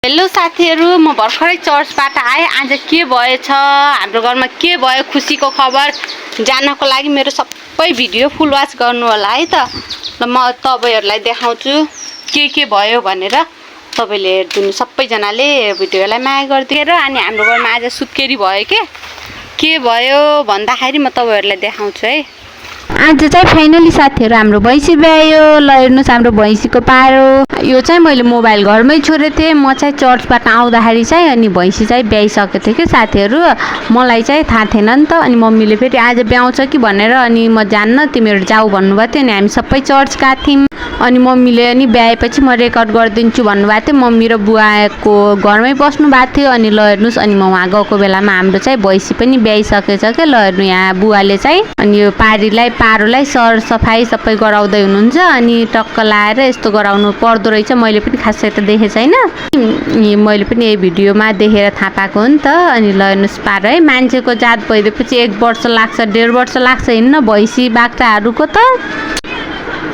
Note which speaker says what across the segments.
Speaker 1: Hello साथीहरु, म भर्खरै चर्चबाट आए। आज के भएछ, हाम्रो घरमा के भयो, खुसीको खबर जान्नको लागि मेरो सबै भिडियो फुल वाच गर्नु होला है त। म तपाईहरुलाई देखाउँछु के भयो भनेर। तपाईले हेर्दिनु सबैजनाले भिडियोलाई माया गर्दिएर। अनि हाम्रो घरमा आज सुत्केरी भयो के भयो भन्दाखेरि म तपाईहरुलाई देखाउँछु है।
Speaker 2: आज चाहिँ फाइनली साथीहरु हाम्रो भैँसी ब्यायो। ल हेर्नुस् हाम्रो भैँसीको पारो। यो चाहिँ मैले मोबाइल घरमै छोडेको थिएँ। म चाहिँ चर्चबाट आउँदाखेरि चाहिँ अनि भैँसी चाहिँ ब्याइसकेको थियो कि साथीहरु। मलाई चाहिँ थाहा थिएन नि त। अनि मम्मीले फेरि आज ब्याउँछ कि भनेर अनि म जान्न तिमीहरु जाऊ भन्नुभएको थियो। अनि हामी सबै चर्च गएको थियौँ। अनि मम्मीले अनि ब्याएपछि म रेकर्ड गरिदिन्छु भन्नुभएको थियो। मम्मी र बुवाको घरमै बस्नु भएको थियो। अनि ल हेर्नुस् अनि म वहाँ गएको बेलामा हाम्रो चाहिँ भैँसी पनि ब्याइसकेछ के। ल हेर्नु यहाँ बुवाले चाहिँ अनि यो पारोलाई सरसफाई सबै गराउँदै हुनुहुन्छ। अनि टक्क लाएर यस्तो गराउनु पर्दो रहेछ। मैले पनि खासै त देखेको छैन। मैले पनि यही भिडियोमा देखेर थाहा पाएको हो नि त। अनि ल हेर्नुस् पारो है, मान्छेको जात भइदिएपछि 1 वर्ष लाग्छ 1.5 वर्ष लाग्छ हिँड्न। भैँसी बाख्राहरूको त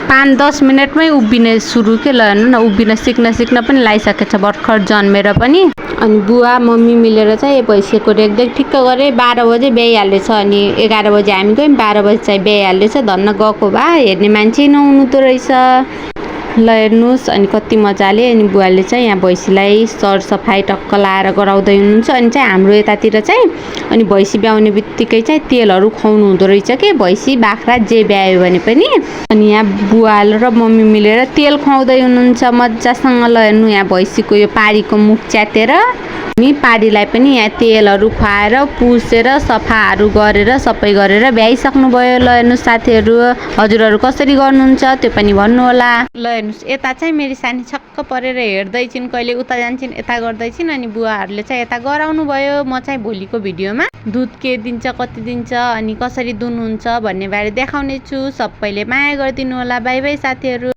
Speaker 2: 5-10 मिनटमै उभिने सुरु के। ल हेर्नु न उभिन सिक्न पनि लागिसकेछ भर्खर जन्मेर पनि। अनि बुवा मम्मी मिलेर चाहिँ भैँसीको रेखदेख ठिक्क गरे। 12 बजे ब्याइहालेछ। अनि 11 बजे हामी गयौँ, 12 बजे चाहिँ ब्याइहालेछ। धन्न गएको भए हेर्ने मान्छे नहुनुहुँदो रहेछ। ल हेर्नुस् अनि कति मजाले अनि बुवाले चाहिँ यहाँ भैँसीलाई सरसफाई टक्क लाएर गराउँदै हुनुहुन्छ। अनि चाहिँ हाम्रो यतातिर चाहिँ अनि भैँसी ब्याउने बित्तिकै चाहिँ तेलहरू खुवाउनु हुँदो रहेछ के। भैँसी बाख्रा जे ब्यायो भने पनि। अनि यहाँ बुवा र मम्मी मिलेर तेल खुवाउँदै हुनुहुन्छ मजासँग। ल हेर्नु यहाँ भैँसीको यो पारीको मुख च्यातेर अनि पारीलाई पनि यहाँ तेलहरू खुवाएर पुसेर सफाहरू गरेर सबै गरेर ब्याइसक्नु भयो। ल हेर्नु साथीहरु, हजुरहरू कसरी गर्नुहुन्छ त्यो पनि भन्नु होला। ल हेर्नुस् यता चाहिँ मेरी सानी छक्क परेर हेर्दैछिन्, कहिले उता जान्छन् यता गर्दैछिन्। अनि बुवाहरूले चाहिँ यता गराउनु भयो। म चाहिँ भोलिको भिडियोमा दुध के दिन्छ कति दिन्छ अनि कसरी दुहुनुहुन्छ भन्ने बारे देखाउने छु। सबैले माया गरिदिनु होला। बाइ बाइ साथीहरु।